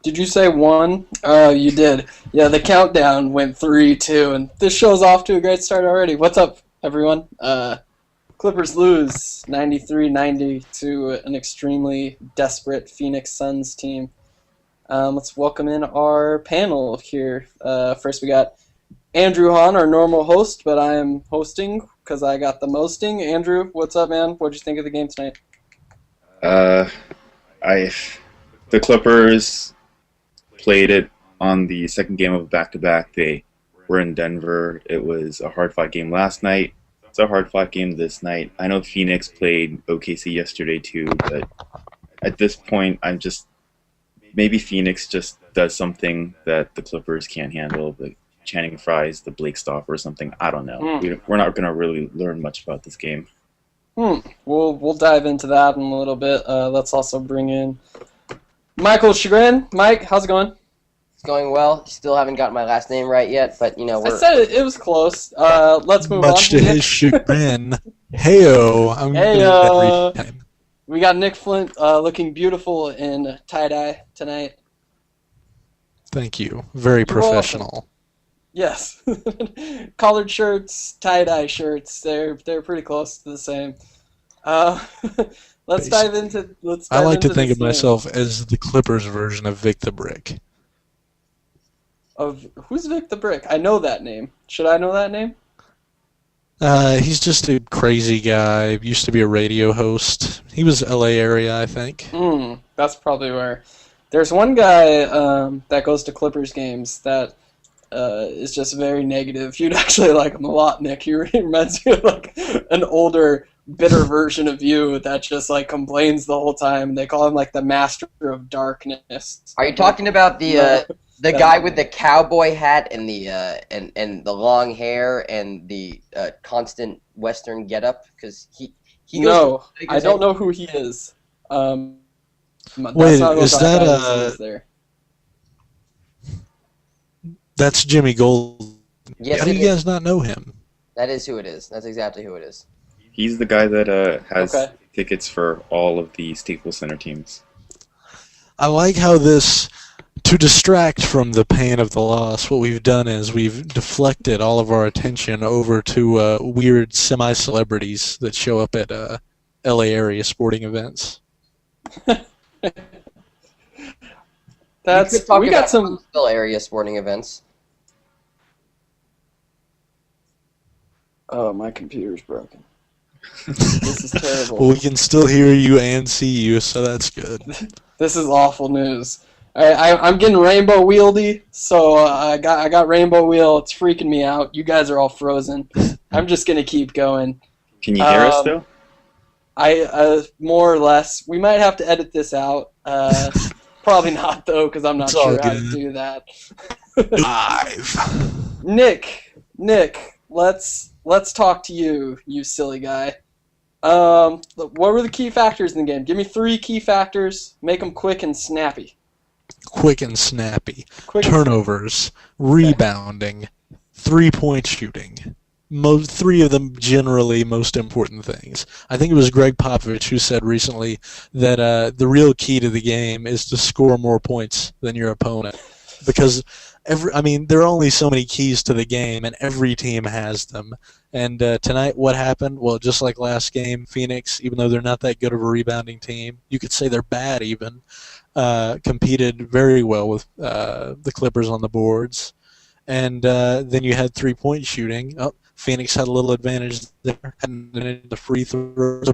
Did you say 1? Oh, you did. Yeah, the countdown went 3, 2, and this show's off to a great start already. What's up, everyone? Clippers lose 93-90 to an extremely desperate Phoenix Suns team. Let's welcome in our panel here. First, we got Andrew Hahn, our normal host, but I am hosting because I got the mosting. Andrew, what's up, man? What'd you think of the game tonight? The Clippers played it on the second game of back-to-back. They were in Denver. It was a hard-fought game last night. It's a hard-fought game this night. I know Phoenix played OKC yesterday too, but at this point, maybe Phoenix just does something that the Clippers can't handle, like Channing Frye's the Blake stop or something. I don't know. We're not going to really learn much about this game. We'll dive into that in a little bit. Let's also bring in Michael Chagrin. Mike, how's it going? It's going well. Still haven't got my last name right yet, but I said it was close. Let's move on. Much to his chagrin. Heyo. Hey, every time. We got Nick Flint looking beautiful in tie-dye tonight. Thank you. Very professional. Yes. Collared shirts, tie-dye shirts, they're pretty close to the same. Let's dive into I like to think of myself as the Clippers version of Vic the Brick. Who's Vic the Brick? I know that name. Should I know that name? He's just a crazy guy. Used to be a radio host. He was LA area, I think. That's probably where. There's one guy that goes to Clippers games that is just very negative. You'd actually like him a lot, Nick. He reminds me of like an older, bitter version of you that just like complains the whole time. They call him like the Master of Darkness. Are you talking about the guy with the cowboy hat and the and the long hair and the constant Western getup? Because he no, I don't know who he is. Wait, is that there? That's Jimmy Gold. Yes, how do you guys not know him? That is who it is. That's exactly who it is. He's the guy that has tickets for all of the Staples Center teams. I like how this, to distract from the pain of the loss, what we've done is we've deflected all of our attention over to weird semi-celebrities that show up at LA area sporting events. We got some Huntsville area sporting events. Oh, my computer's broken. This is terrible. Well, we can still hear you and see you, so that's good. This is awful news. I'm getting rainbow wieldy, so I got rainbow wheel. It's freaking me out. You guys are all frozen. I'm just gonna keep going. Can you hear us though? I more or less. We might have to edit this out. Probably not though, because I'm not sure how to do that. Live. Nick, let's talk to you, you silly guy. What were the key factors in the game? Give me 3 key factors. Make them quick and snappy. Quick and snappy. Turnovers, rebounding, 3-point shooting. 3 of them generally most important things. I think it was Greg Popovich who said recently that the real key to the game is to score more points than your opponent. Because there are only so many keys to the game, and every team has them. And tonight, what happened? Well, just like last game, Phoenix, even though they're not that good of a rebounding team, you could say they're bad even, competed very well with the Clippers on the boards. And then you had 3-point shooting. Oh, Phoenix had a little advantage there. Hadn't the free throws,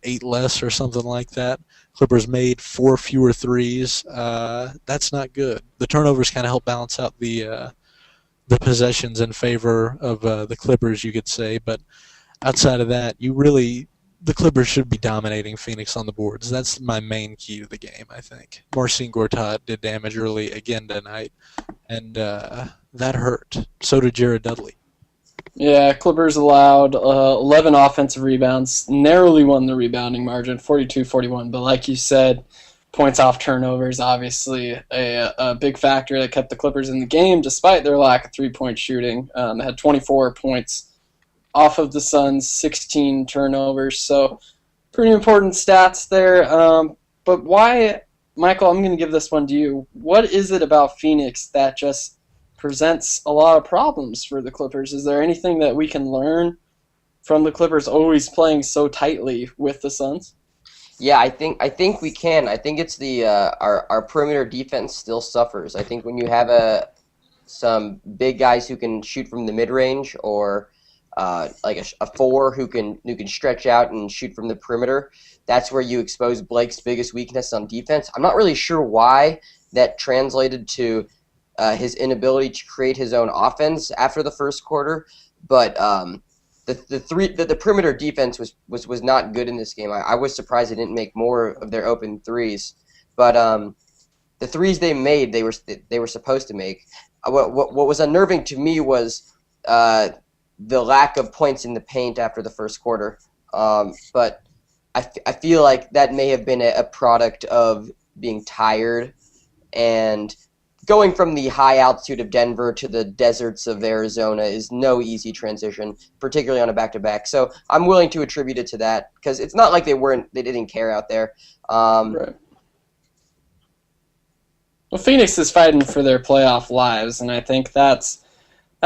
8 less or something like that. Clippers made 4 fewer threes. That's not good. The turnovers kind of help balance out the possessions in favor of the Clippers, you could say. But outside of that, the Clippers should be dominating Phoenix on the boards. That's my main key to the game, I think. Marcin Gortat did damage early again tonight, and that hurt. So did Jared Dudley. Yeah, Clippers allowed 11 offensive rebounds, narrowly won the rebounding margin, 42-41. But like you said, points off turnovers, obviously a big factor that kept the Clippers in the game despite their lack of three-point shooting. They had 24 points off of the Suns, 16 turnovers. So pretty important stats there. But why Michael, I'm going to give this one to you. What is it about Phoenix that just presents a lot of problems for the Clippers? Is there anything that we can learn from the Clippers always playing so tightly with the Suns? Yeah, I think we can. I think it's the our perimeter defense still suffers. I think when you have some big guys who can shoot from the mid range, or like a four who can stretch out and shoot from the perimeter, that's where you expose Blake's biggest weakness on defense. I'm not really sure why that translated to his inability to create his own offense after the first quarter, but the perimeter defense was not good in this game. I was surprised they didn't make more of their open threes, but the threes they made, they were supposed to make. What was unnerving to me was the lack of points in the paint after the first quarter. But I feel like that may have been a product of being tired and going from the high altitude of Denver to the deserts of Arizona is no easy transition, particularly on a back-to-back. So I'm willing to attribute it to that, because it's not like they didn't care out there. Right. Well, Phoenix is fighting for their playoff lives, and I think that's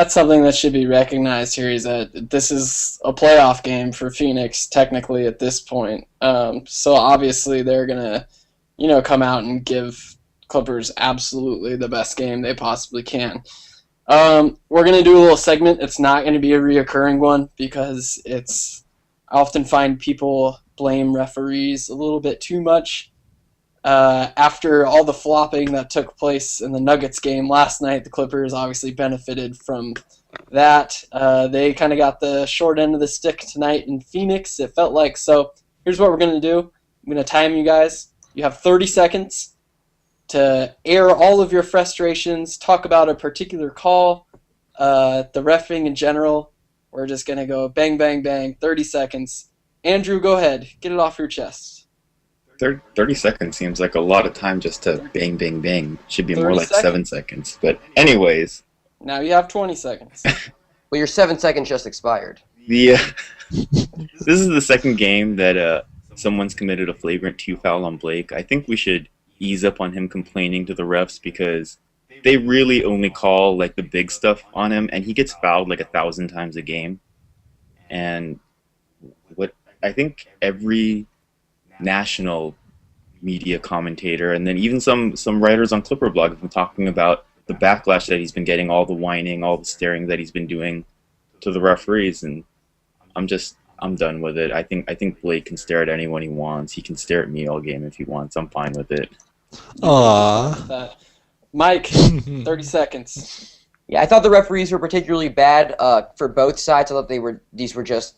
something that should be recognized here, is that this is a playoff game for Phoenix technically at this point. So obviously they're gonna, come out and give Clippers absolutely the best game they possibly can. We're gonna do a little segment. It's not gonna be a reoccurring one, because I often find people blame referees a little bit too much. After all the flopping that took place in the Nuggets game last night, the Clippers obviously benefited from that. They kind of got the short end of the stick tonight in Phoenix, it felt like. So here's what we're going to do. I'm going to time you guys. You have 30 seconds to air all of your frustrations, talk about a particular call, the reffing in general. We're just going to go bang, bang, bang, 30 seconds. Andrew, go ahead. Get it off your chest. 30 seconds seems like a lot of time just to bang, bang, bang. Should be more 30 like 7 seconds. But anyways, Now you have 20 seconds. Well, your 7 seconds just expired. this is the second game that someone's committed a flagrant 2 foul on Blake. I think we should ease up on him complaining to the refs, because they really only call like the big stuff on him, and he gets fouled like 1,000 times a game. And what I think every national media commentator, and then even some writers on ClipperBlog have been talking about the backlash that he's been getting, all the whining, all the staring that he's been doing to the referees, and I'm done with it. I think Blake can stare at anyone he wants. He can stare at me all game if he wants. I'm fine with it. Aww. Mike, 30 seconds. Yeah, I thought the referees were particularly bad for both sides. I thought these were just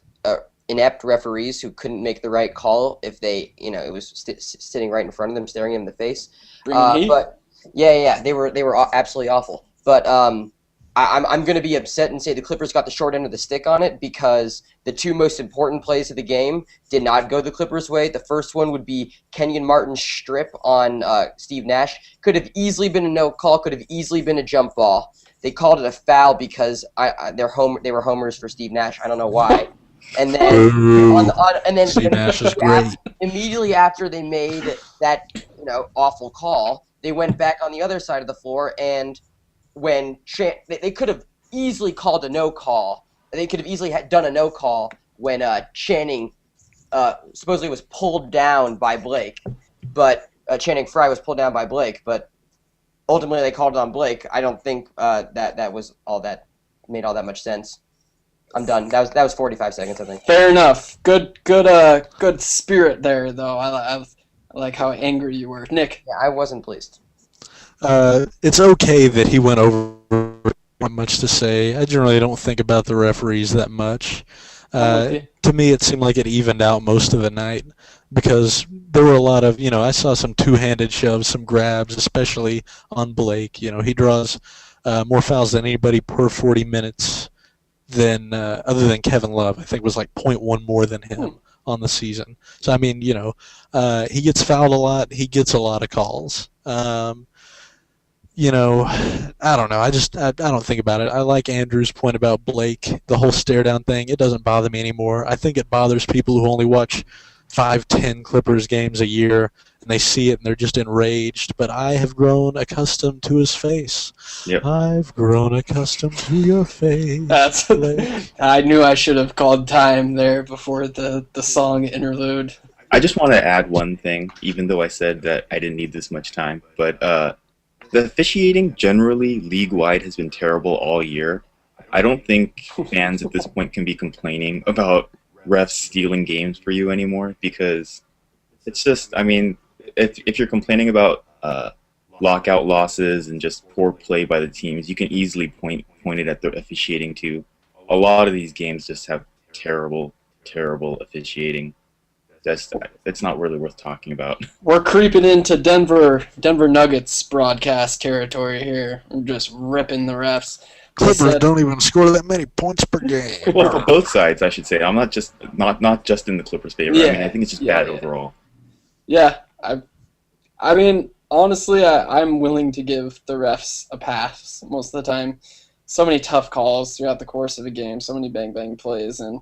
inept referees who couldn't make the right call if they, it was sitting right in front of them, staring them in the face. But yeah, they were absolutely awful. But I'm going to be upset and say the Clippers got the short end of the stick on it, because the two most important plays of the game did not go the Clippers' way. The first one would be Kenyon Martin's strip on Steve Nash. Could have easily been a no call. Could have easily been a jump ball. They called it a foul because they were homers for Steve Nash. I don't know why. And then Steve Nash is great. Immediately after they made that awful call, they went back on the other side of the floor, and when they could have easily called a no call. They could have easily done a no call when Channing supposedly was pulled down by Blake, but Channing Frye was pulled down by Blake, but ultimately they called it on Blake. I don't think that was all that made all that much sense. I'm done. That was 45 seconds, I think. Fair enough. Good spirit there, though. I like how angry you were, Nick. Yeah, I wasn't pleased. It's okay that he went over. Not much to say. I generally don't think about the referees that much. To me, it seemed like it evened out most of the night, because there were a lot of, I saw some two-handed shoves, some grabs, especially on Blake. He draws more fouls than anybody per 40 minutes than other than Kevin Love. I think it was like 0.1 more than him on the season. So, I mean, he gets fouled a lot. He gets a lot of calls. I don't know. I don't think about it. I like Andrew's point about Blake, the whole stare down thing. It doesn't bother me anymore. I think it bothers people who only watch 5-10 Clippers games a year. and they see it and they're just enraged. But I have grown accustomed to his face. Yep. I've grown accustomed to your face. That's. Blake. I knew I should have called time there before the song interlude. I just want to add one thing, even though I said that I didn't need this much time. But the officiating generally league-wide has been terrible all year. I don't think fans at this point can be complaining about refs stealing games for you anymore, because it's just, I mean, if you're complaining about lockout losses and just poor play by the teams, you can easily point it at the officiating too. A lot of these games just have terrible officiating. It's not really worth talking about. We're creeping into Denver Nuggets broadcast territory here. I'm just ripping the refs. Clippers don't even score that many points per game. Well, for both sides, I should say. I'm not just in the Clippers' favor. Yeah. I mean, I think it's just bad overall. Yeah, I mean, honestly, I'm willing to give the refs a pass most of the time. So many tough calls throughout the course of a game, so many bang plays, and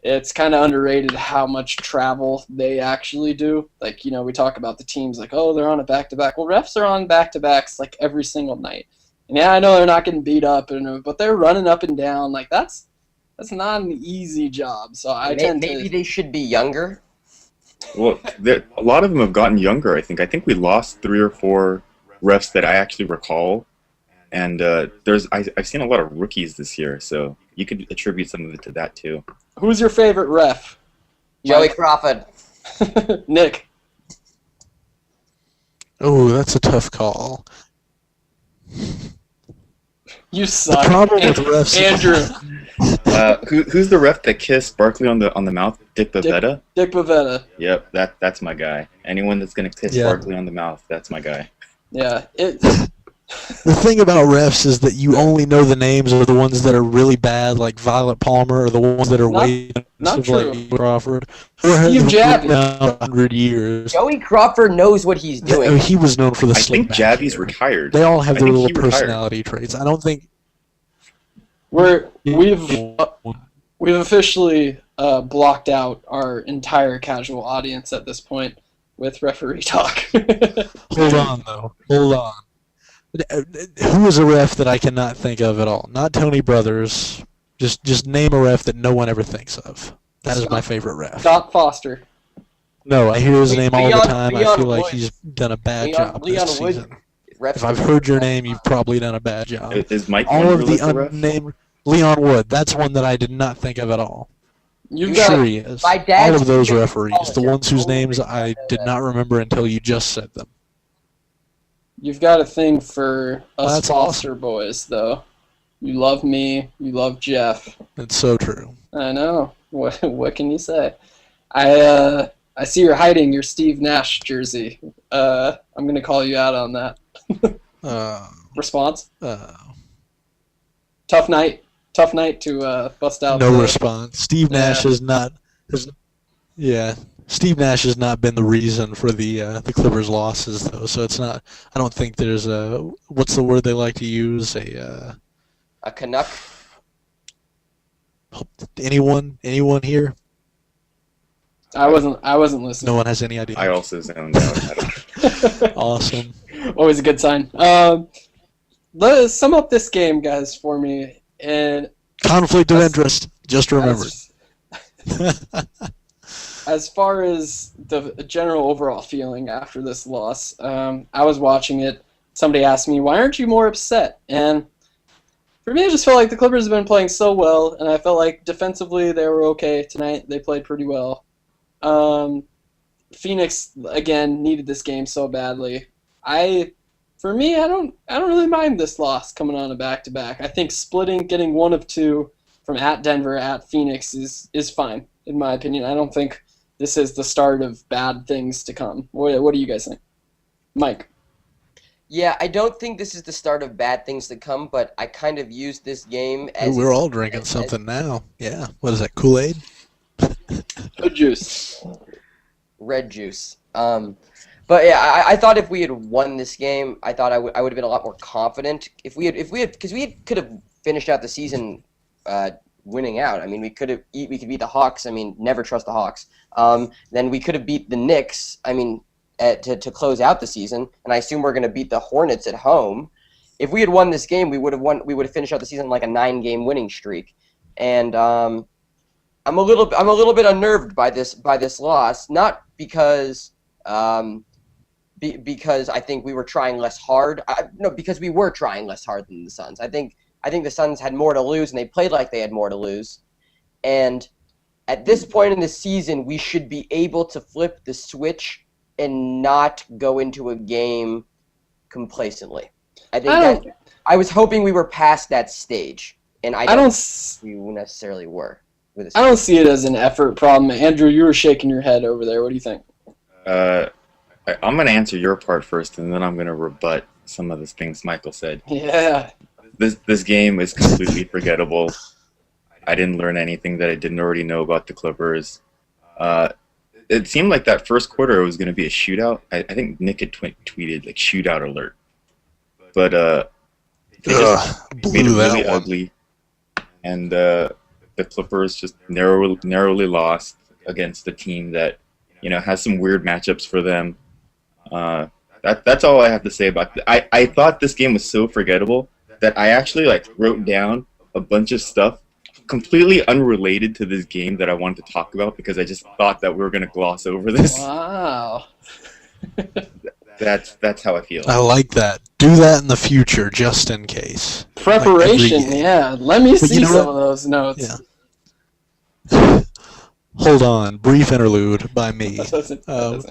it's kind of underrated how much travel they actually do. Like, we talk about the teams like, oh, they're on a back-to-back. Well, refs are on back-to-backs like every single night. And yeah, I know they're not getting beat up, but they're running up and down. Like, that's not an easy job. So maybe they should be younger. Well, a lot of them have gotten younger, I think. I think we lost 3 or 4 refs that I actually recall. And I've seen a lot of rookies this year, so you could attribute some of it to that too. Who's your favorite ref? Joey Crawford. Nick. Oh, that's a tough call. You suck. The problem with refs, Andrew. Who's the ref that kissed Barkley on the mouth? Dick Bavetta? Dick Bavetta. Yep, that's my guy. Anyone that's gonna kiss Barkley on the mouth, that's my guy. Yeah. The thing about refs is that you only know the names of the ones that are really bad, like Violet Palmer, or the ones that are way not true. like Crawford. Steve Javi. 100 years. Joey Crawford knows what he's doing. He was known for the I slick think back Javi's here. retired. They all have I their think little he retired. personality traits. I don't think we've officially blocked out our entire casual audience at this point with referee talk. Hold on, though. Hold on. Who is a ref that I cannot think of at all? Not Tony Brothers. Just name a ref that no one ever thinks of. That is my favorite ref. Scott Foster. No, I hear his name all the time. I Leon feel like Wood. he's done a bad job Leon this Wood. season. If I've heard your name, you've probably done a bad job. Is Mike All of Wunderlich the a ref? unnamed Leon Wood. That's one that I did not think of at all. You've got Sure he is. My dad's All of those favorite referees, the college ones whose ref. names I did not remember until you just said them. You've got a thing for us That's Foster boys, though. You love me. You love Jeff. It's so true. I know. What can you say? I see you're hiding your Steve Nash jersey. I'm gonna call you out on that. Response? Tough night to bust out. No response. Steve Nash has not. Steve Nash has not been the reason for the Clippers' losses, though. So it's not. I don't think there's a. What's the word they like to use? A Canuck. Anyone here? I wasn't listening. No one has any idea. I also zoned out. Awesome. Always a good sign. Let's sum up this game, guys, for me. And Conflict of interest. Just remember. As far as the general overall feeling after this loss, I was watching it. Somebody asked me, "Why aren't you more upset?" And for me, I just felt like the Clippers have been playing so well, and I felt like defensively they were okay tonight. They played pretty well. Phoenix again needed this game so badly. For me, I don't really mind this loss coming on a back-to-back. I think splitting, getting one of two from at Denver at Phoenix is fine in my opinion. I don't think this is the start of bad things to come. What do you guys think, Mike? Yeah, I don't think this is the start of bad things to come, but I kind of use this game as... We're all drinking something now. Yeah. What is that, Kool-Aid? Good juice. Red juice. But yeah, I thought if we had won this game, I thought I would have been a lot more confident. Because we could have finished out the season winning out. I mean, we could beat the Hawks. I mean, never trust the Hawks. Then we could have beat the Knicks. I mean, to close out the season, and I assume we're going to beat the Hornets at home. If we had won this game, we would have finished out the season like a 9-game winning streak, and I'm a little bit unnerved by this loss, not because because I think we were trying less hard. No, because we were trying less hard than the Suns. I think the Suns had more to lose, and they played like they had more to lose. And at this point in the season, we should be able to flip the switch and not go into a game complacently. I was hoping we were past that stage, and I don't think we necessarily were. I don't see it as an effort problem. Andrew, you were shaking your head over there. What do you think? I'm going to answer your part first, and then I'm going to rebut some of the things Michael said. Yeah. This game is completely forgettable. I didn't learn anything that I didn't already know about the Clippers. It seemed like that first quarter was going to be a shootout. I think Nick had tweeted, like, shootout alert. But they just made it really ugly. And the Clippers just narrowly lost against a team that, has some weird matchups for them. That's all I have to say about it. I thought this game was so forgettable that I actually wrote down a bunch of stuff completely unrelated to this game that I wanted to talk about because I just thought that we were going to gloss over this. Wow. That's how I feel. I like that. Do that in the future, just in case. Preparation, yeah. Let me see some of those notes. Yeah. Hold on. Brief interlude by me. That doesn't help.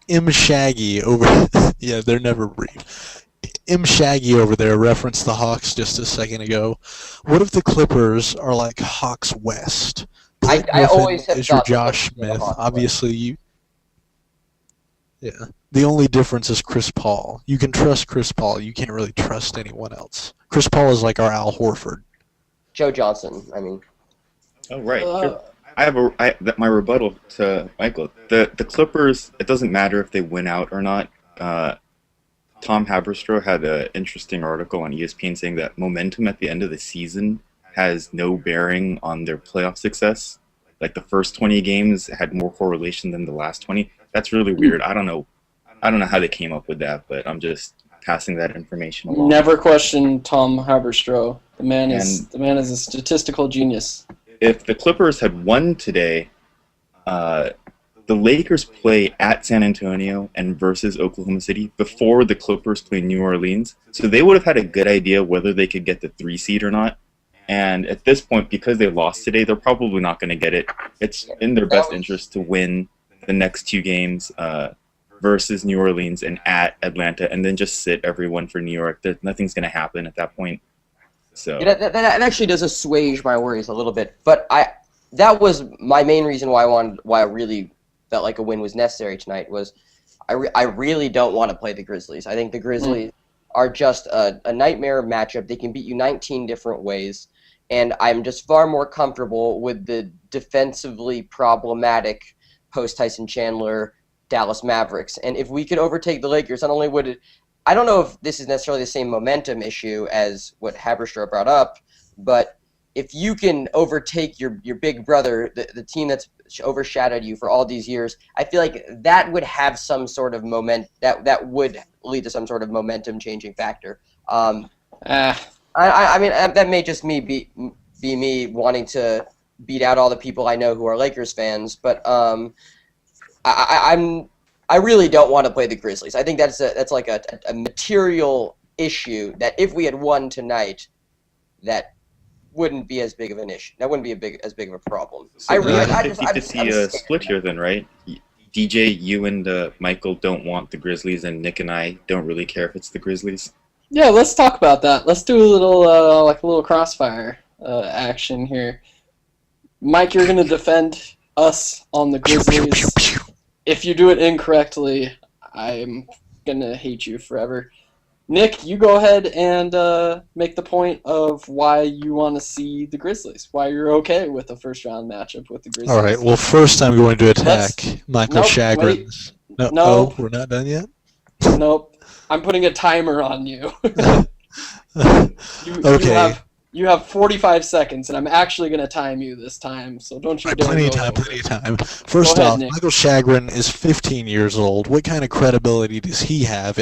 M. Shaggy over... yeah, they're never brief. M. Shaggy over there referenced the Hawks just a second ago. What if the Clippers are like Hawks West? I always have is your thought Josh Smith. Obviously, you... Yeah. The only difference is Chris Paul. You can trust Chris Paul. You can't really trust anyone else. Chris Paul is like our Al Horford. Joe Johnson, I mean. Oh, right. My rebuttal to Michael. The Clippers, it doesn't matter if they win out or not. Tom Haberstroh had an interesting article on ESPN saying that momentum at the end of the season has no bearing on their playoff success. Like the first 20 games had more correlation than the last 20. That's really weird. I don't know how they came up with that, but I'm just passing that information along. Never question Tom Haberstroh. The man is a statistical genius. If the Clippers had won today, the Lakers play at San Antonio and versus Oklahoma City before the Clippers play New Orleans. So they would have had a good idea whether they could get the 3 seed or not. And at this point, because they lost today, they're probably not going to get it. It's in their best interest to win the next 2 games versus New Orleans and at Atlanta, and then just sit everyone for New York. Nothing's going to happen at that point. So yeah, that actually does assuage my worries a little bit. But that was my main reason why I really felt like a win was necessary tonight. Was I really don't want to play the Grizzlies. I think the Grizzlies are just a nightmare matchup. They can beat you 19 different ways. And I'm just far more comfortable with the defensively problematic post-Tyson Chandler Dallas Mavericks. And if we could overtake the Lakers, not only would it... I don't know if this is necessarily the same momentum issue as what Haberstroh brought up, but if you can overtake your big brother, the team that's overshadowed you for all these years, I feel like that would have some sort of that would lead to some sort of momentum-changing factor. I mean, that may just be me wanting to beat out all the people I know who are Lakers fans, but I really don't want to play the Grizzlies. I think that's like a material issue that if we had won tonight, that wouldn't be as big of an issue. That wouldn't be as big of a problem. So I just see a split here then, right? DJ, you and Michael don't want the Grizzlies, and Nick and I don't really care if it's the Grizzlies. Yeah, let's talk about that. Let's do a little crossfire action here. Mike, you're going to defend us on the Grizzlies. If you do it incorrectly, I'm going to hate you forever. Nick, you go ahead and make the point of why you want to see the Grizzlies, why you're okay with a first-round matchup with the Grizzlies. All right, well, first I'm going to attack Michael Shagrins. No, oh, we're not done yet? Nope. I'm putting a timer on you. Okay. You have 45 seconds, and I'm actually going to time you this time, so don't you dare Plenty of go time, over. plenty of time. First ahead, off, Nick. Michael Shagrin is 15 years old. What kind of credibility does he have?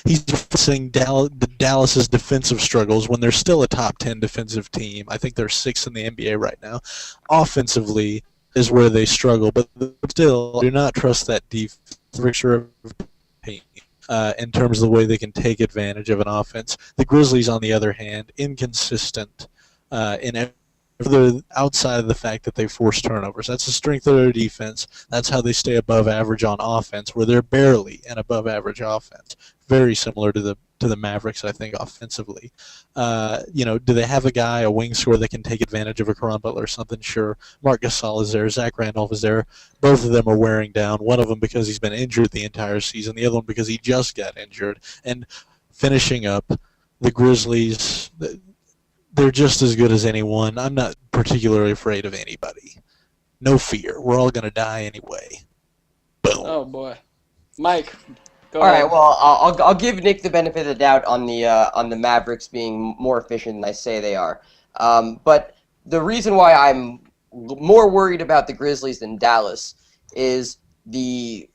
He's facing Dallas's defensive struggles when they're still a top 10 defensive team. I think they're 6th in the NBA right now. Offensively is where they struggle, but still, I do not trust that defense in terms of the way they can take advantage of an offense. The Grizzlies, on the other hand, inconsistent in outside of the fact that they force turnovers. That's the strength of their defense. That's how they stay above average on offense, where they're barely an above average offense. Very similar to the Mavericks, I think, offensively. Do they have a guy, a wing scorer that can take advantage of a Caron Butler or something? Sure. Marc Gasol is there. Zach Randolph is there. Both of them are wearing down. One of them because he's been injured the entire season. The other one because he just got injured. And finishing up, the Grizzlies, they're just as good as anyone. I'm not particularly afraid of anybody. No fear. We're all going to die anyway. Boom. Oh, boy. Mike, go All ahead. right. Well, I'll give Nick the benefit of the doubt on the Mavericks being more efficient than I say they are. But the reason why I'm more worried about the Grizzlies than Dallas is the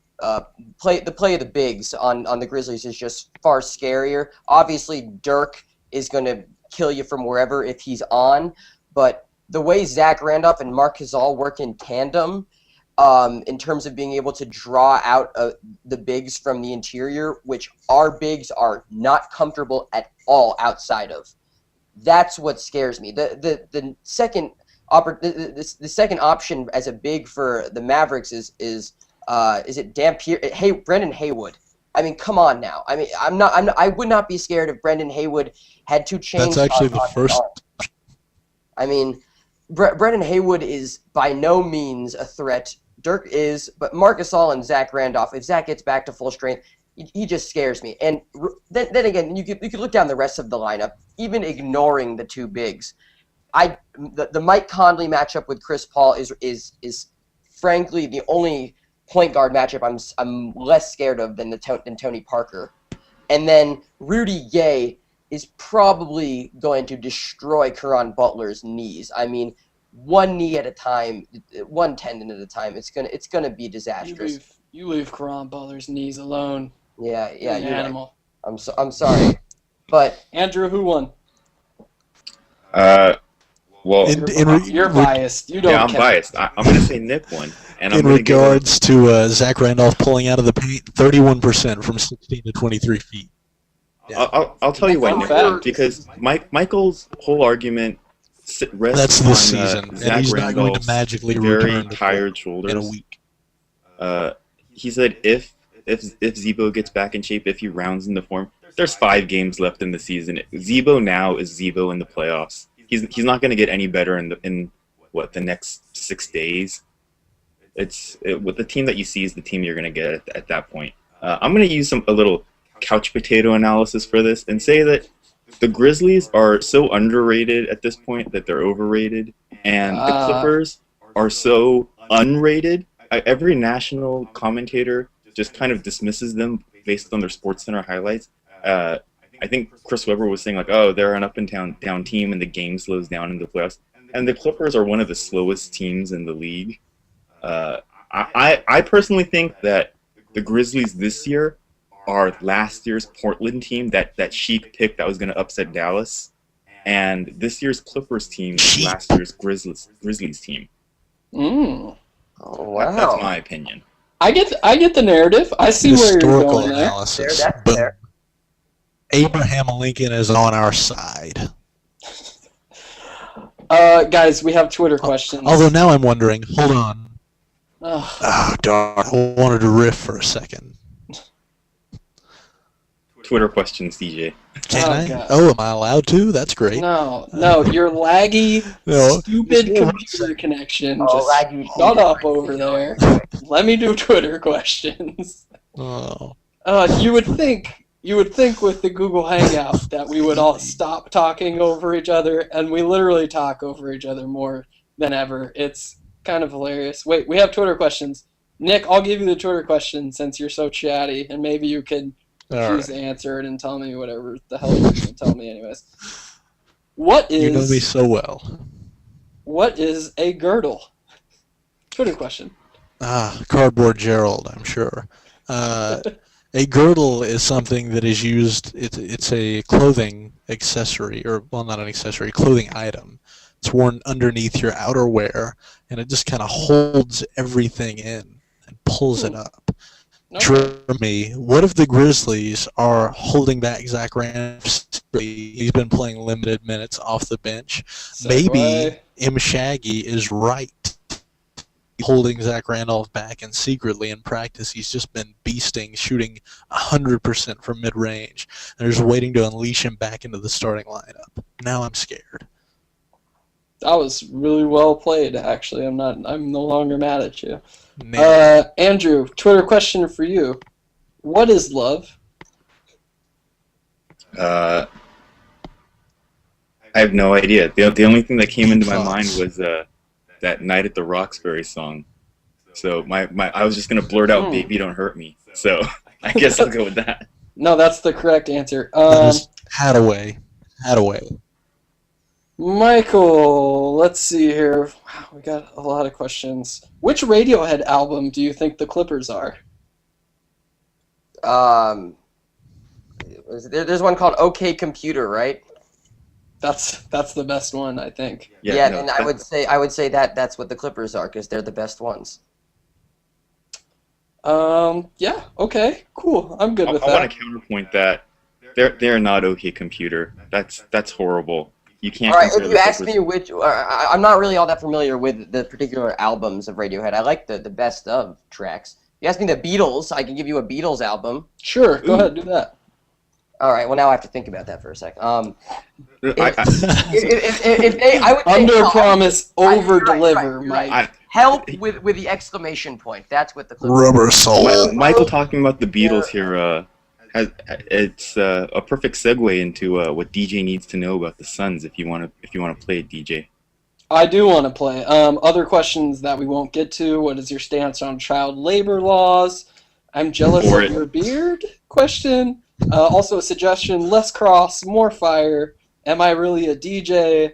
play of the bigs on the Grizzlies is just far scarier. Obviously, Dirk is going to kill you from wherever if he's on, but the way Zach Randolph and Marc Gasol work in tandem, in terms of being able to draw out the bigs from the interior, which our bigs are not comfortable at all outside of. That's what scares me. The second second option as a big for the Mavericks is it Dampier? Hey, Brendan Haywood. I mean, come on now. I mean, I would not be scared if Brendan Haywood had 2 chains. That's actually the first. I mean, Brendan Haywood is by no means a threat. Dirk is, but Marc Gasol and Zach Randolph, if Zach gets back to full strength, he just scares me. And then again, you could look down the rest of the lineup, even ignoring the 2 bigs. The Mike Conley matchup with Chris Paul is frankly the only point guard matchup I'm less scared of than Tony Parker. And then Rudy Gay is probably going to destroy Caron Butler's knees. I mean, one knee at a time, one tendon at a time. It's gonna be disastrous. You leave Caron Butler's knees alone. Yeah, You're an animal. Right. I'm sorry, but Andrew, who won? Well, You're biased. You don't. yeah, I'm count. biased. I'm going to say Nick won. And I'm In gonna give him- regards to Zach Randolph pulling out of the paint, 31% from 16 to 23 feet. I'll tell you why Fun Nick fact. won, because Michael's whole argument rests That's on this season, and Zach he's not going to Randolph's magically very return to tired play shoulders. in a week. He said if Zebo gets back in shape, if he rounds into form, there's 5 games left in the season. Zebo now is Zebo in the playoffs. He's not going to get any better in the next 6 days. With the team that you see is the team you're going to get at that point. I'm going to use a little couch potato analysis for this and say that the Grizzlies are so underrated at this point that they're overrated, and the Clippers are so unrated. Every national commentator just kind of dismisses them based on their SportsCenter highlights. I think Chris Webber was saying oh, they're an up and down team, and the game slows down in the playoffs. And the Clippers are one of the slowest teams in the league. I personally think that the Grizzlies this year are last year's Portland team that Sheik picked that was going to upset Dallas, and this year's Clippers team is last year's Grizzlies team. Mm. oh wow, That's my opinion. I get the narrative. I see where you're Historical going there. analysis. that's Boom. fair. Abraham Lincoln is on our side. Guys, we have Twitter questions. Although now I'm wondering, hold on. Ugh. Oh, darn. I wanted to riff for a second. Twitter questions, DJ. Can Oh, I? God. Oh, am I allowed to? That's great. No, your laggy, No. stupid Just one computer connection. Oh, Just laggy. shut up over there. Let me do Twitter questions. Oh. You would think with the Google Hangout that we would all stop talking over each other, and we literally talk over each other more than ever. It's kind of hilarious. Wait, we have Twitter questions. Nick, I'll give you the Twitter question since you're so chatty, and maybe you can All choose right. to answer it and tell me whatever the hell you're going to tell me anyways. What You know me is so well. a girdle? Twitter question. Cardboard Gerald, I'm sure. A girdle is something that is used. It's a clothing accessory, or well, not an accessory, clothing item. It's worn underneath your outerwear, and it just kind of holds everything in and pulls it up. Okay. Jeremy, what if the Grizzlies are holding back Zach Randolph? He's been playing limited minutes off the bench. Maybe M. Shaggy is right, holding Zach Randolph back, and secretly in practice he's just been beasting, shooting 100% from mid-range. They're just waiting to unleash him back into the starting lineup. Now I'm scared. That was really well played, actually. I'm no longer mad at you. Andrew, Twitter question for you. What is love? I have no idea. The only thing that came into my mind was that Night at the Roxbury song. So I was just gonna blurt out "Baby, don't hurt me." So I guess I'll go with that. No, that's the correct answer. Hadaway. Michael, let's see here. Wow, we got a lot of questions. Which Radiohead album do you think the Clippers are? There's one called OK Computer, right? That's the best one, I think. Yeah, and I would say that's what the Clippers are, because they're the best ones. Yeah, okay, cool. I'm good with that. I want to counterpoint that. They're not OK Computer. That's horrible. You can't. All right, if you ask me which, I'm not really all that familiar with the particular albums of Radiohead. I like the best of tracks. If you ask me the Beatles, I can give you a Beatles album. Sure, go ahead, do that. All right, well now I have to think about that for a sec. Under promise, over deliver, Mike. Right. Help with the exclamation point. That's what the Clippers Rubber soul. Michael talking about the Beatles here. It's a perfect segue into what DJ needs to know about the Suns. If you want to play it, DJ. I do want to play. Other questions that we won't get to. What is your stance on child labor laws? I'm jealous of your beard? Question. Also a suggestion: less cross, more fire. Am I really a DJ?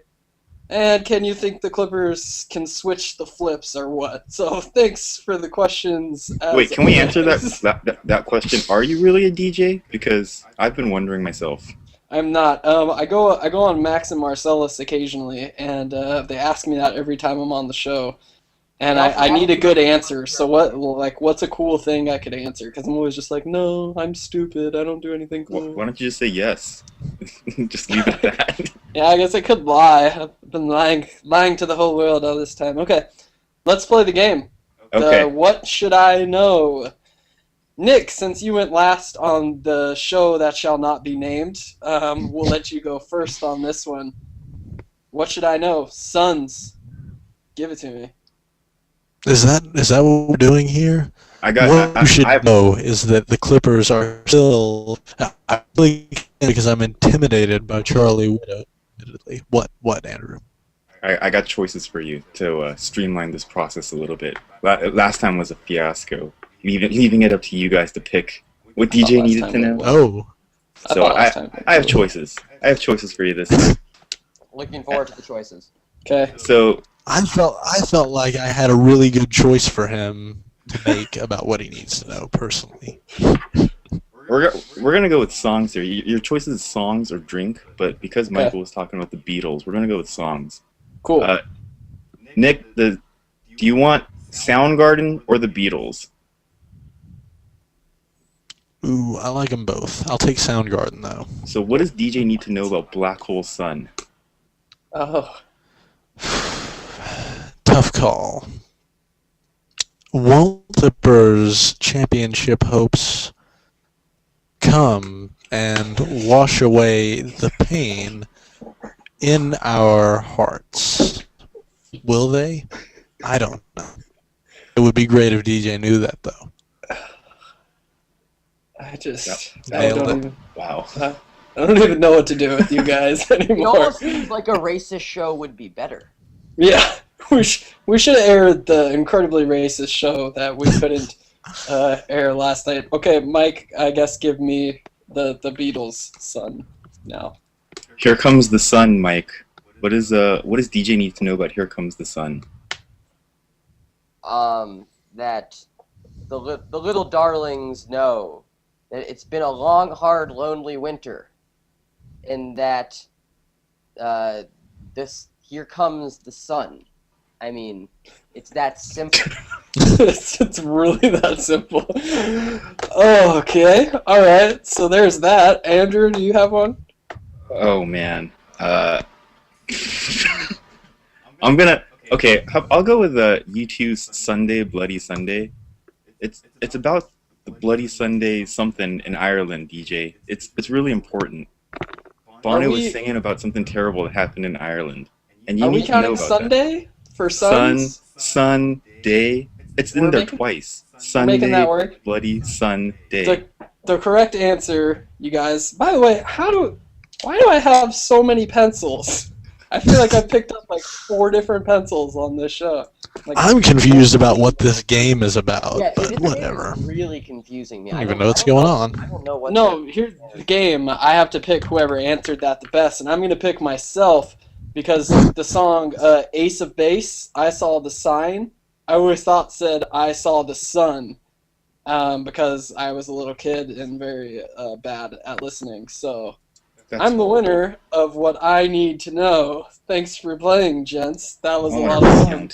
And can you think the Clippers can switch the flips or what? So thanks for the questions. Wait, can we answer that question? Are you really a DJ? Because I've been wondering myself. I'm not. I go on Max and Marcellus occasionally, and they ask me that every time I'm on the show. And I need a good answer. So what's a cool thing I could answer? Because I'm always just like, no, I'm stupid. I don't do anything cool. Why don't you just say yes? Just leave it at that. Yeah, I guess I could lie. I've been lying to the whole world all this time. Okay, let's play the game. Okay. What should I know? Nick, since you went last on the show that shall not be named, we'll let you go first on this one. What should I know? Suns. Give it to me. Is that what we're doing here? What you should know is that the Clippers are still. I really can't because I'm intimidated by Charlie Widow. Admittedly, what, Andrew? I got choices for you to streamline this process a little bit. Last time was a fiasco. Leaving it up to you guys to pick what DJ needed to know. Oh, so I have choices. I have choices for you this time. Looking forward to the choices. Okay. So I felt like I had a really good choice for him to make about what he needs to know personally. We're gonna go with songs here. Your choice is songs or drink, but because Michael was talking about the Beatles, we're gonna go with songs. Cool. Nick, do you want Soundgarden or the Beatles? Ooh, I like them both. I'll take Soundgarden though. So what does DJ need to know about Black Hole Sun? Oh. Tough call. Won't Clippers championship hopes come and wash away the pain in our hearts? Will they? I don't know. It would be great if DJ knew that, though. I Nailed it. Wow. I don't even know what to do with you guys It anymore. almost seems like a racist show would be better. Yeah, we should have aired the incredibly racist show that we couldn't air last night. Okay, Mike, I guess give me the Beatles' son now. Here Comes the Sun, Mike. What does DJ need to know about Here Comes the Sun? That the little darlings know that it's been a long, hard, lonely winter, and that this here comes the sun. I mean, it's that simple. It's really that simple. Oh, okay. All right. So there's that. Andrew, do you have one? Oh man. I'm gonna. Okay, I'll go with U2's Sunday, Bloody Sunday. It's about the Bloody Sunday something in Ireland, DJ. It's really important. Bono was singing about something terrible that happened in Ireland, and you need to know about Sunday for that. sons? Sunday. It's in there twice. Sunday, making that work. Bloody Sunday. The correct answer, you guys. By the way, why do I have so many pencils? I feel like I picked up like 4 different pencils on this show. Like, I'm confused about what this game is about, Yeah, but whatever. It's really confusing me. I don't even know what's going on. I don't know what. No, here's the game. I have to pick whoever answered that the best, and I'm going to pick myself because the song Ace of Base, I Saw the Sign, I always thought said I Saw the Sun because I was a little kid and very bad at listening. So I'm the winner of what I need to know. Thanks for playing, gents. That was a lot of fun.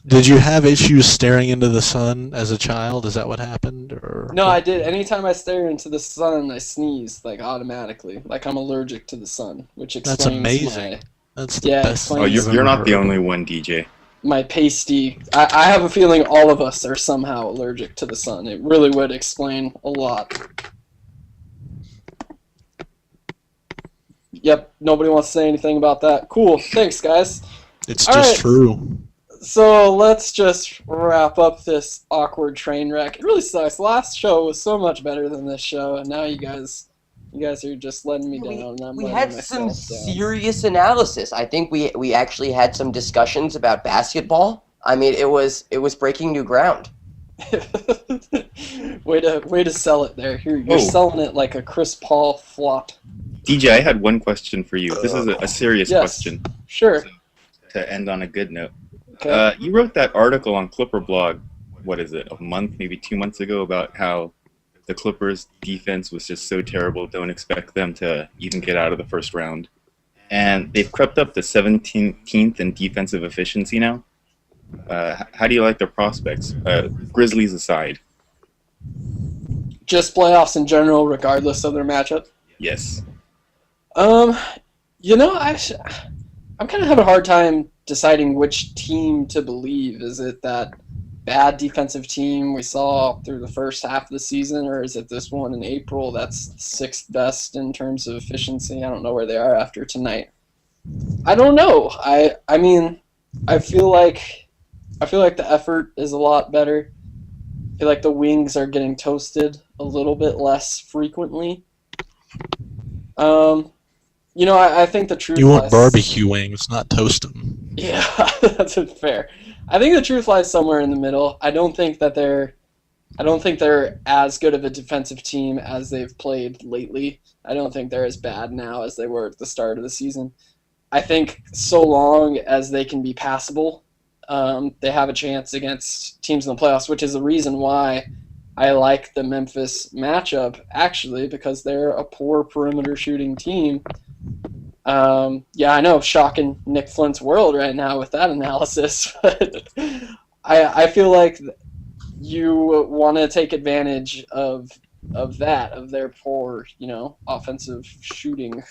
Did you have issues staring into the sun as a child? Is that what happened? Or No, I did. Anytime I stare into the sun, I sneeze, like, automatically. Like, I'm allergic to the sun, which explains That's amazing. That's the best Oh, thing I've you're not ever the heard. only one, DJ. my pasty. I have a feeling all of us are somehow allergic to the sun. It really would explain a lot. Yep, nobody wants to say anything about that. Cool, thanks, guys. It's All just right. true. So let's just wrap up this awkward train wreck. It really sucks. Last show was so much better than this show, and now you guys are just letting me down. And I'm We letting had myself some down. serious analysis. I think we actually had some discussions about basketball. I mean, it was breaking new ground. way to sell it there. You're Oh. selling it like a Chris Paul flop. DJ, I had one question for you. This is a serious Yes. question Sure. to end on a good note. Okay. You wrote that article on ClipperBlog, what is it, a month, maybe 2 months ago, about how the Clippers' defense was just so terrible, don't expect them to even get out of the first round. And they've crept up to 17th in defensive efficiency now. How do you like their prospects, Grizzlies aside? Just playoffs in general, regardless of their matchup. Yes. You know, I'm kind of having a hard time deciding which team to believe. Is it that bad defensive team we saw through the first half of the season, or is it this one in April that's 6th best in terms of efficiency? I don't know where they are after tonight. I don't know. I mean, I feel like the effort is a lot better. I feel like the wings are getting toasted a little bit less frequently. You know, I think the truth You want lies... barbecue wings, not toast them. Yeah, that's fair. I think the truth lies somewhere in the middle. I don't think they're as good of a defensive team as they've played lately. I don't think they're as bad now as they were at the start of the season. I think so long as they can be passable, they have a chance against teams in the playoffs, which is the reason why I like the Memphis matchup, actually, because they're a poor perimeter shooting team. Yeah, I know, shocking Nick Flint's world right now with that analysis, but I feel like you want to take advantage of their poor, offensive shooting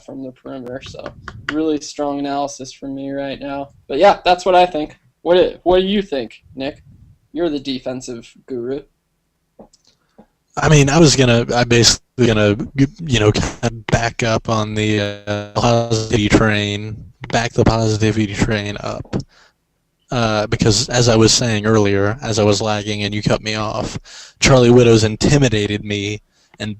from the perimeter. So really strong analysis from me right now. But yeah, that's what I think. What do you think, Nick? You're the defensive guru. I mean, I basically gonna, kind of back up on the positivity train, back the positivity train up. Because as I was saying earlier, as I was lagging and you cut me off, Charlie Widows intimidated me and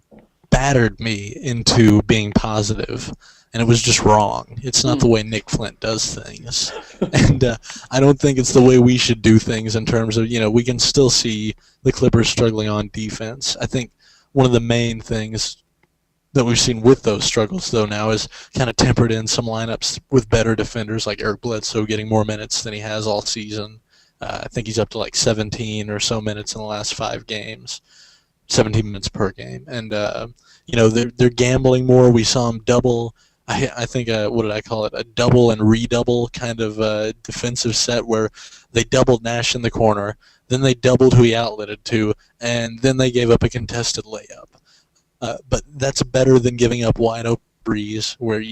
battered me into being positive, and it was just wrong. It's not the way Nick Flint does things, and I don't think it's the way we should do things in terms of, we can still see the Clippers struggling on defense. I think one of the main things that we've seen with those struggles, though, now is kind of tempered in some lineups with better defenders like Eric Bledsoe getting more minutes than he has all season. I think he's up to like 17 or so minutes in the last 5 games, 17 minutes per game. And, they're gambling more. We saw him double. I think, what did I call it? A double and redouble kind of defensive set where they doubled Nash in the corner, then they doubled who he outletted to, and then they gave up a contested layup. But that's better than giving up wide open threes where,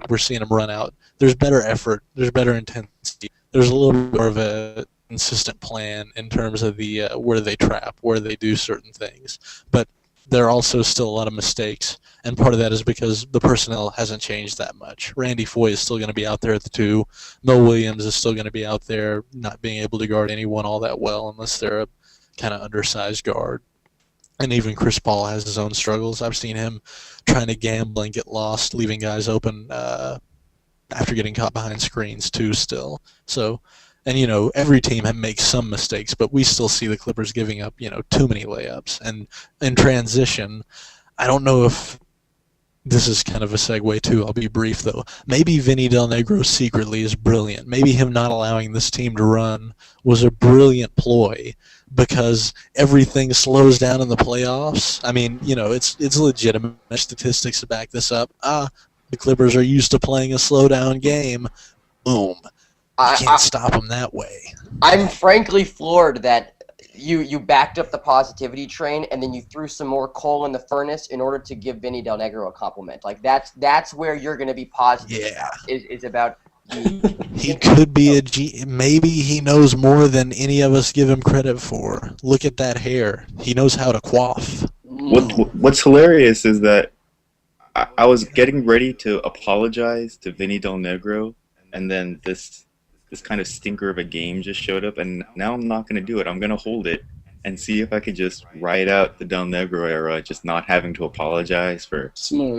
we're seeing him run out. There's better effort. There's better intensity. There's a little more of a consistent plan in terms of the where they trap, where they do certain things. But there are also still a lot of mistakes, and part of that is because the personnel hasn't changed that much. Randy Foye is still going to be out there at the 2. Mo Williams is still going to be out there not being able to guard anyone all that well unless they're a kind of undersized guard. And even Chris Paul has his own struggles. I've seen him trying to gamble and get lost, leaving guys open after getting caught behind screens too still. So, and every team makes some mistakes, but we still see the Clippers giving up, too many layups. And in transition, I don't know if this is kind of a segue too. I'll be brief though. Maybe Vinny Del Negro secretly is brilliant. Maybe him not allowing this team to run was a brilliant ploy because everything slows down in the playoffs. I mean, it's legitimate statistics to back this up. The Clippers are used to playing a slowdown game. Boom. You can't stop them that way. I'm frankly floored that you backed up the positivity train and then you threw some more coal in the furnace in order to give Vinny Del Negro a compliment. Like that's where you're going to be positive. Yeah. Is about. He could be a G. Maybe he knows more than any of us give him credit for. Look at that hair. He knows how to coif. What's hilarious is that I was getting ready to apologize to Vinny Del Negro, and then this kind of stinker of a game just showed up, and now I'm not going to do it. I'm going to hold it and see if I could just ride out the Del Negro era, just not having to apologize for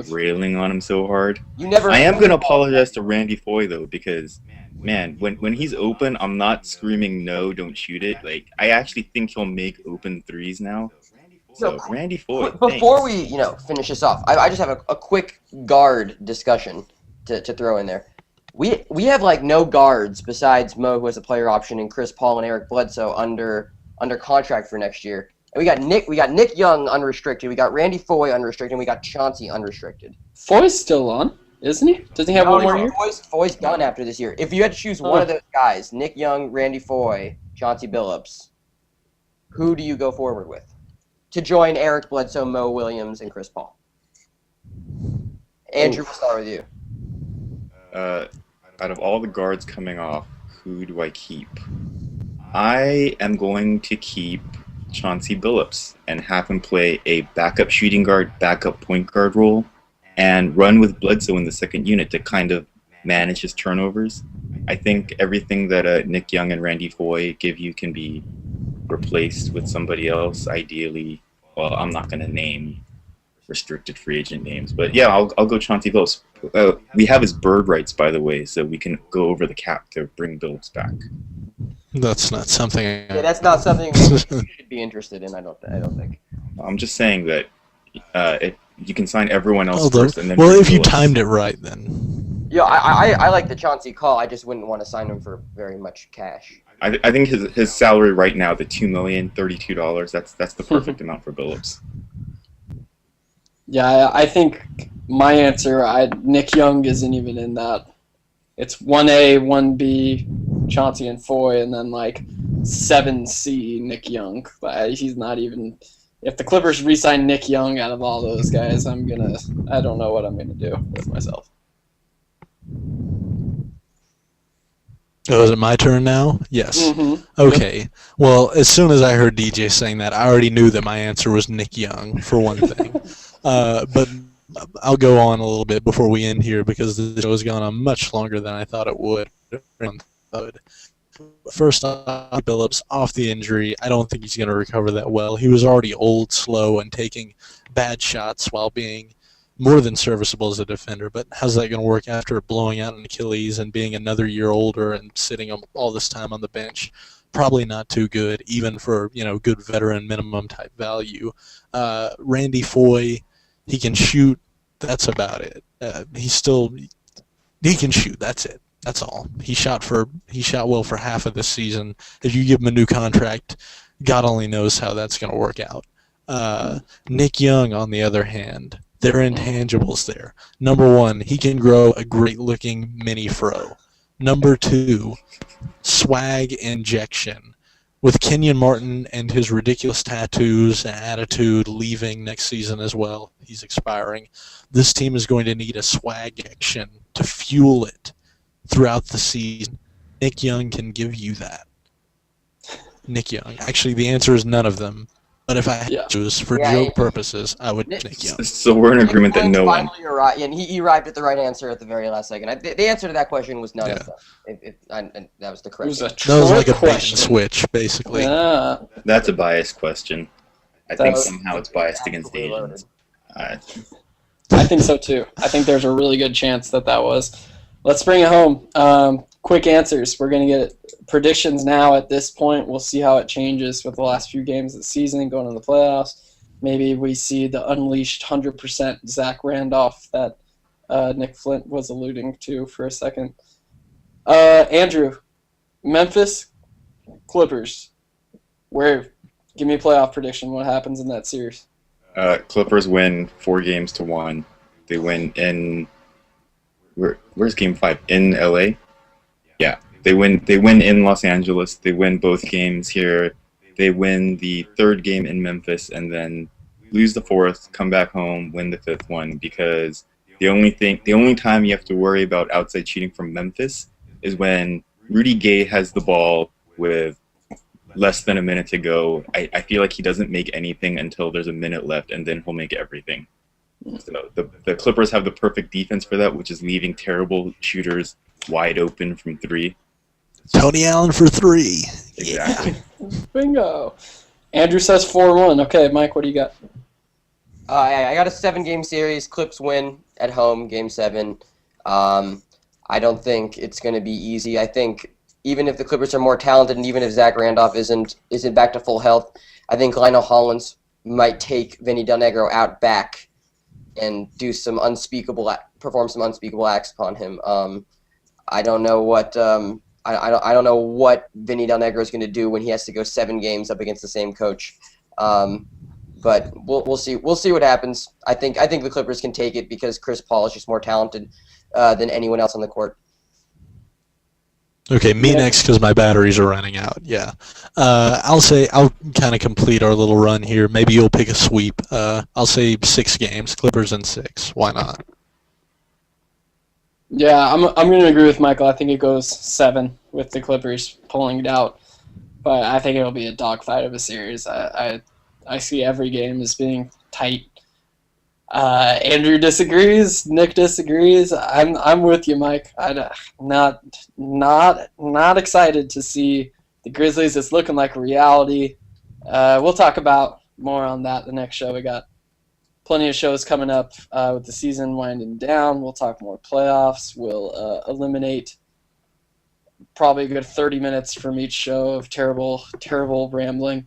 railing on him so hard. I am going to apologize to Randy Foye, though, because, man, when he's open, I'm not screaming, no, don't shoot it. Like, I actually think he'll make open threes now. So, Randy Foye, before we, finish this off, I just have a quick guard discussion to throw in there. We have like no guards besides Mo, who has a player option, and Chris Paul and Eric Bledsoe under contract for next year. And we got Nick Young unrestricted, we got Randy Foye unrestricted, and we got Chauncey unrestricted. Foye's still on, isn't he? Doesn't he have one more year? Foye's done after this year. If you had to choose one of those guys, Nick Young, Randy Foye, Chauncey Billups, who do you go forward with to join Eric Bledsoe, Mo Williams, and Chris Paul? Andrew, we'll start with you. Out of all the guards coming off, who do I keep? I am going to keep Chauncey Billups and have him play a backup shooting guard, backup point guard role, and run with Bledsoe in the second unit to kind of manage his turnovers. I think everything that Nick Young and Randy Foye give you can be replaced with somebody else, ideally. Well, I'm not going to name restricted free agent names, but yeah, I'll go Chauncey Billups. We have his bird rights, by the way, so we can go over the cap to bring Billups back. That's not something. Yeah, that's not something we should be interested in. I don't think. I'm just saying that if you can sign everyone else first, and then if you timed it right, then. Yeah, I like the Chauncey call. I just wouldn't want to sign him for very much cash. I think his salary right now, the $2,032, that's the perfect amount for Billups. Yeah, I think my answer, Nick Young isn't even in that. It's 1A, 1B, Chauncey and Foye, and then like 7C, Nick Young. He's not even. If the Clippers re-sign Nick Young out of all those guys, I don't know what I'm gonna do with myself. Oh, is it my turn now? Yes. Mm-hmm. Okay. Well, as soon as I heard DJ saying that, I already knew that my answer was Nick Young, for one thing. But I'll go on a little bit before we end here because the show has gone on much longer than I thought it would. First off, Billups, off the injury, I don't think he's going to recover that well. He was already old, slow, and taking bad shots while being more than serviceable as a defender, but how's that going to work after blowing out an Achilles and being another year older and sitting all this time on the bench? Probably not too good, even for good veteran minimum type value. Randy Foye, he can shoot That's about it. He can shoot. That's it. That's all. He shot well for half of this season. If you give him a new contract, God only knows how that's going to work out. Nick Young, on the other hand, there are intangibles there. Number one, he can grow a great-looking mini fro. Number two, swag injection. With Kenyon Martin and his ridiculous tattoos and attitude leaving next season as well, he's expiring, this team is going to need a swag injection to fuel it throughout the season. Nick Young can give you that. Nick Young. Actually, the answer is none of them. But if I had to choose for joke purposes, I would Nick Young. So we're in agreement that no one. And he arrived at the right answer at the very last second. The answer to that question was none of them. And that was the correct answer. That was like a bait and switch, basically. Yeah. That's a biased question. I think somehow it's biased against Asians. I think so too. I think there's a really good chance that was. Let's bring it home. Quick answers. We're going to get predictions now at this point. We'll see how it changes with the last few games of the season going into the playoffs. Maybe we see the unleashed 100% Zach Randolph that Nick Flint was alluding to for a second. Andrew, Memphis Clippers. Give me a playoff prediction. What happens in that series? Clippers win 4-1. They win in where's Game 5? In LA? Yeah. They win in Los Angeles. They win both games here. They win the third game in Memphis and then lose the fourth, come back home, win the fifth one, because the only time you have to worry about outside cheating from Memphis is when Rudy Gay has the ball with less than a minute to go. I feel like he doesn't make anything until there's a minute left, and then he'll make everything. So the Clippers have the perfect defense for that, which is leaving terrible shooters wide open from three. Tony Allen for three. Exactly. Bingo. Andrew says 4-1. Okay, Mike, what do you got? I got a 7-game series. Clips win at home, Game 7. I don't think it's going to be easy. I think even if the Clippers are more talented and even if Zach Randolph isn't back to full health, I think Lionel Hollins might take Vinny Del Negro out back and perform some unspeakable acts upon him. I don't know what I don't know what Vinny Del Negro is going to do when he has to go 7 games up against the same coach. But we'll see. We'll see what happens. I think the Clippers can take it because Chris Paul is just more talented than anyone else on the court. Okay, me next because my batteries are running out. Yeah, I'll kind of complete our little run here. Maybe you'll pick a sweep. I'll say 6 games, Clippers in 6. Why not? Yeah, I'm going to agree with Michael. I think it goes 7 with the Clippers pulling it out, but I think it'll be a dogfight of a series. I see every game as being tight. Andrew disagrees. Nick disagrees. I'm with you, Mike. I'm not excited to see the Grizzlies. It's looking like a reality. We'll talk about more on that the next show. We got plenty of shows coming up with the season winding down. We'll talk more playoffs. We'll eliminate probably a good 30 minutes from each show of terrible rambling.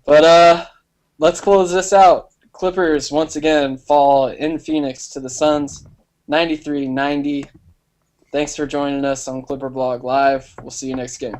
But let's close this out. Clippers once again fall in Phoenix to the Suns, 93-90. Thanks for joining us on ClipperBlog Live. We'll see you next game.